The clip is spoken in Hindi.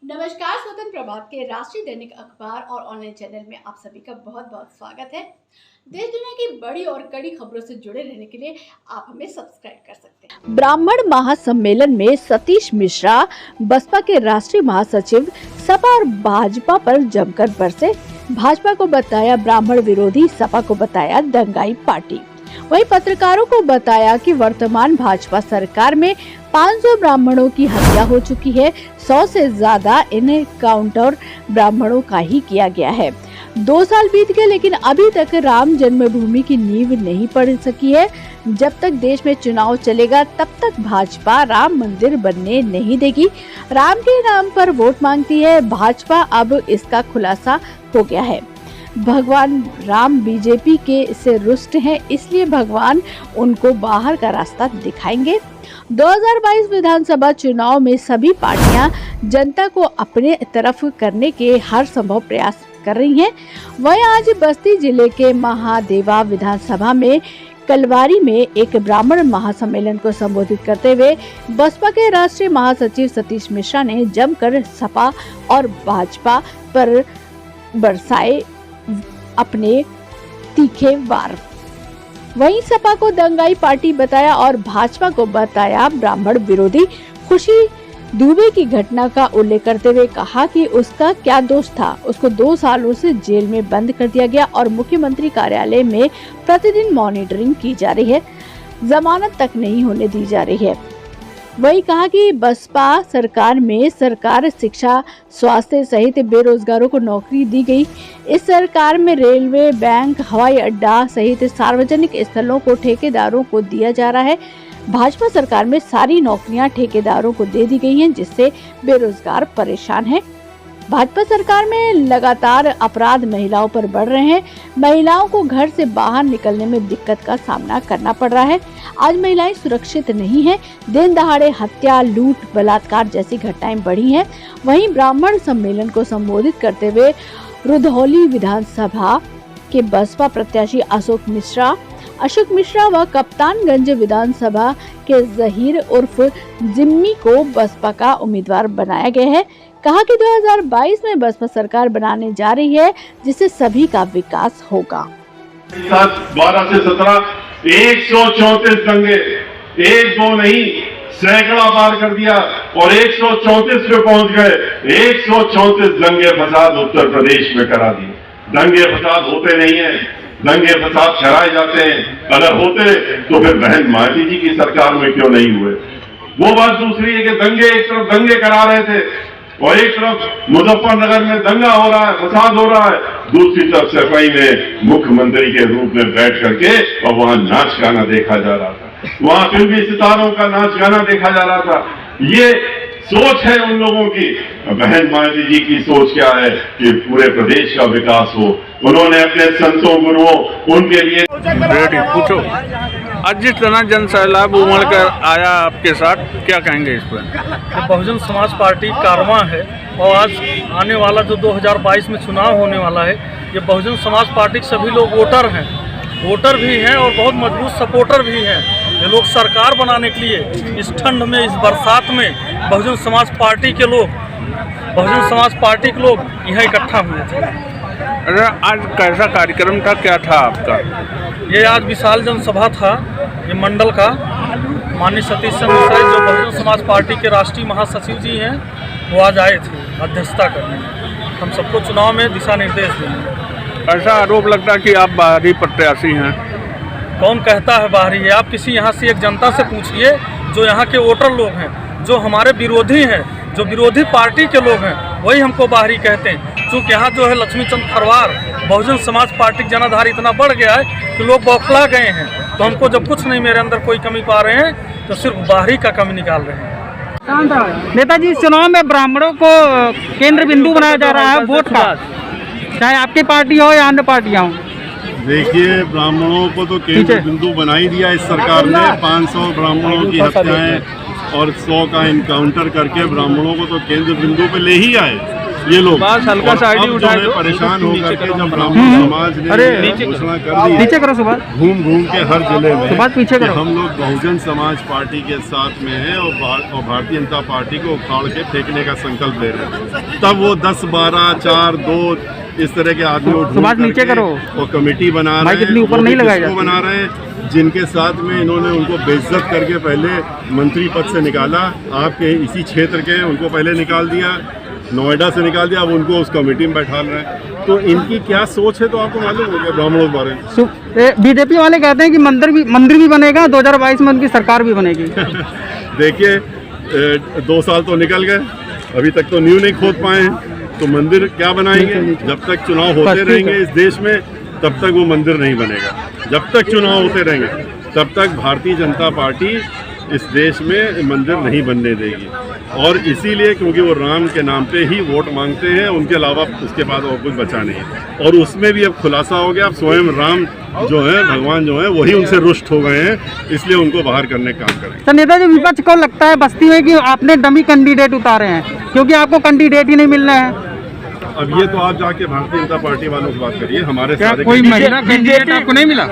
नमस्कार। स्वतंत्र प्रभात के राष्ट्रीय दैनिक अखबार और ऑनलाइन चैनल में आप सभी का बहुत बहुत स्वागत है। देश दुनिया की बड़ी और कड़ी खबरों से जुड़े रहने के लिए आप हमें सब्सक्राइब कर सकते हैं। ब्राह्मण महासम्मेलन में सतीश मिश्रा बसपा के राष्ट्रीय महासचिव सपा और भाजपा पर जमकर बरसे। भाजपा को बताया ब्राह्मण विरोधी, सपा को बताया दंगाई पार्टी। वहीं पत्रकारों को बताया कि वर्तमान भाजपा सरकार में 500 ब्राह्मणों की हत्या हो चुकी है। 100 से ज्यादा एनकाउंटर ब्राह्मणों का ही किया गया है। 2 साल बीत गए लेकिन अभी तक राम जन्मभूमि की नींव नहीं पड़ सकी है। जब तक देश में चुनाव चलेगा तब तक भाजपा राम मंदिर बनने नहीं देगी। राम के नाम पर वोट मांगती है भाजपा, अब इसका खुलासा हो गया है। भगवान राम बीजेपी के से रुष्ट हैं, इसलिए भगवान उनको बाहर का रास्ता दिखाएंगे। 2022 विधानसभा चुनाव में सभी पार्टियां जनता को अपने तरफ करने के हर संभव प्रयास कर रही हैं। वहीं आज बस्ती जिले के महादेवा विधानसभा में कलवारी में एक ब्राह्मण महासम्मेलन को संबोधित करते हुए बसपा के राष्ट्रीय महासचिव सतीश मिश्रा ने जमकर सपा और भाजपा पर बरसाए अपने तीखे वार। वहीं सपा को दंगाई पार्टी बताया और भाजपा को बताया ब्राह्मण विरोधी। खुशी दुबे की घटना का उल्लेख करते हुए कहा कि उसका क्या दोष था, उसको 2 सालों से जेल में बंद कर दिया गया और मुख्यमंत्री कार्यालय में प्रतिदिन मॉनिटरिंग की जा रही है, जमानत तक नहीं होने दी जा रही है। वही कहा कि बसपा सरकार में सरकार शिक्षा, स्वास्थ्य सहित बेरोजगारों को नौकरी दी गई। इस सरकार में रेलवे, बैंक, हवाई अड्डा सहित सार्वजनिक स्थलों को ठेकेदारों को दिया जा रहा है। भाजपा सरकार में सारी नौकरियां ठेकेदारों को दे दी गई हैं, जिससे बेरोजगार परेशान हैं। भाजपा सरकार में लगातार अपराध महिलाओं पर बढ़ रहे हैं। महिलाओं को घर से बाहर निकलने में दिक्कत का सामना करना पड़ रहा है। आज महिलाएं सुरक्षित नहीं हैं। दिन दहाड़े हत्या, लूट, बलात्कार जैसी घटनाएं बढ़ी हैं। वहीं ब्राह्मण सम्मेलन को संबोधित करते हुए रुधौली विधानसभा के बसपा प्रत्याशी अशोक मिश्रा व कप्तानगंज विधानसभा के जहीर उर्फ जिम्मी को बसपा का उम्मीदवार बनाया गया है। कहा कि 2022 में बसपा सरकार बनाने जा रही है, जिससे सभी का विकास होगा। 12 से 17 134 दंगे, 1-2 नहीं सैकड़ा पार कर दिया और 134 पे पहुंच गए। 134 दंगे फसाद उत्तर प्रदेश में करा दिए। दंगे फसाद होते नहीं है, दंगे फसाद कराए जाते हैं। अगर होते तो फिर बहन मायावती जी की सरकार में क्यों नहीं हुए। वो बात दूसरी है कि दंगे, एक तरफ दंगे करा रहे थे और एक तरफ मुजफ्फरनगर में दंगा हो रहा है, फसाद हो रहा है, दूसरी तरफ सफाई में मुख्यमंत्री के रूप में बैठ करके और वहां नाच गाना देखा जा रहा था, वहां फिल्मी सितारों का नाच गाना देखा जा रहा था। ये सोच है उन लोगों की। बहन मायावती जी की सोच क्या है कि पूरे प्रदेश का विकास हो। उन्होंने अपने संतों, गुरुओं, उनके लिए पूछो। आज जिस तरह जन सैलाब उमड़ कर आया आपके साथ, क्या कहेंगे इस पर? बहुजन समाज पार्टी कारवां है और आज आने वाला जो 2022 में चुनाव होने वाला है, ये बहुजन समाज पार्टी के सभी लोग वोटर भी हैं और बहुत मजबूत सपोर्टर भी हैं। ये लोग सरकार बनाने के लिए इस ठंड में, इस बरसात में बहुजन समाज पार्टी के लोग यहाँ इकट्ठा हुए थे। अरे आज कैसा कार्यक्रम था, क्या था आपका? ये आज विशाल जनसभा था। ये मंडल का माननीय सतीश चंद्र मिश्रा जो बहुजन समाज पार्टी के राष्ट्रीय महासचिव जी हैं, वो आज आए थे अध्यक्षता करने। हम सबको चुनाव में दिशा निर्देश देंगे। ऐसा आरोप लगता है कि आप बाहरी प्रत्याशी हैं। कौन कहता है बाहरी है? आप किसी यहाँ से एक जनता से पूछिए जो यहाँ के वोटर लोग हैं, जो हमारे विरोधी हैं, जो विरोधी पार्टी के लोग हैं, वही हमको बाहरी कहते हैं। क्योंकि यहाँ जो है लक्ष्मीचंद खरवार, बहुजन समाज पार्टी जनाधार इतना बढ़ गया है कि लोग बौखला गए हैं। तो हमको जब कुछ नहीं, मेरे अंदर कोई कमी पा रहे हैं, तो सिर्फ बाहरी का कमी निकाल रहे हैं। नेताजी, चुनाव में ब्राह्मणों को केंद्र बिंदु बनाया जा रहा है वोट का, चाहे आपकी पार्टी हो या अन्य पार्टियां हो। देखिए, ब्राह्मणों को तो केंद्र बिंदु बना ही दिया इस सरकार ने। 500 ब्राह्मणों की हत्याएं और 100 का इनकाउंटर करके ब्राह्मणों को तो केंद्र बिंदु पे ले ही आए। ये लोग बस हल्का और सा आईडी अब जो उठाए है दो। परेशान होकर नीचे के करो। जब ब्राह्मण समाज ने अरे, ये घोषणा कर दी नीचे करो सुभाष। घूम घूम के हर जिले में सुभाष पीछे कि करो। हम लोग बहुजन समाज पार्टी के साथ में हैं और भारतीय जनता पार्टी को उखाड़ के फेंकने का संकल्प ले रहे हैं, तब वो 10, 12, 4, 2 इस तरह के आदमी सुभाष नीचे करो। और कमेटी बना रहे माइक हैं, इतनी ऊपर वो भी नहीं लगाई किसको जाती। बना रहे हैं, जिनके साथ में इन्होंने उनको बेइज्जत करके पहले मंत्री पद से निकाला, आपके इसी क्षेत्र के उनको पहले निकाल दिया, नोएडा से निकाल दिया, अब उनको उस कमेटी में बैठा रहे हैं। तो इनकी क्या सोच है तो आपको मालूम हो गया ब्राह्मणों के बारे में। बीजेपी वाले कहते हैं कि मंदिर भी बनेगा, 2022 में उनकी सरकार भी बनेगी। देखिए 2 साल तो निकल गए, अभी तक तो नींव नहीं खोद पाए हैं, तो मंदिर क्या बनाएंगे? जब तक चुनाव होते रहेंगे इस देश में तब तक वो मंदिर नहीं बनेगा। जब तक चुनाव होते रहेंगे तब तक भारतीय जनता पार्टी इस देश में मंदिर नहीं बनने देगी। और इसीलिए क्योंकि वो राम के नाम पे ही वोट मांगते हैं, उनके अलावा उसके बाद और कुछ बचा नहीं है। और उसमें भी अब खुलासा हो गया, अब स्वयं राम जो है, भगवान जो है, वही उनसे रुष्ट हो गए हैं, इसलिए उनको बाहर करने का काम करेंगे। तो नेताजी, विपक्ष को लगता है बस्ती में कि आपने डमी कैंडिडेट उतारे हैं क्योंकि आपको कैंडिडेट ही नहीं मिल रहे हैं। अब ये तो आप जाके भारतीय जनता पार्टी वालों से बात करिए, हमारे क्या सारे कोई महिला कैंडिडेट आपको नहीं मिला?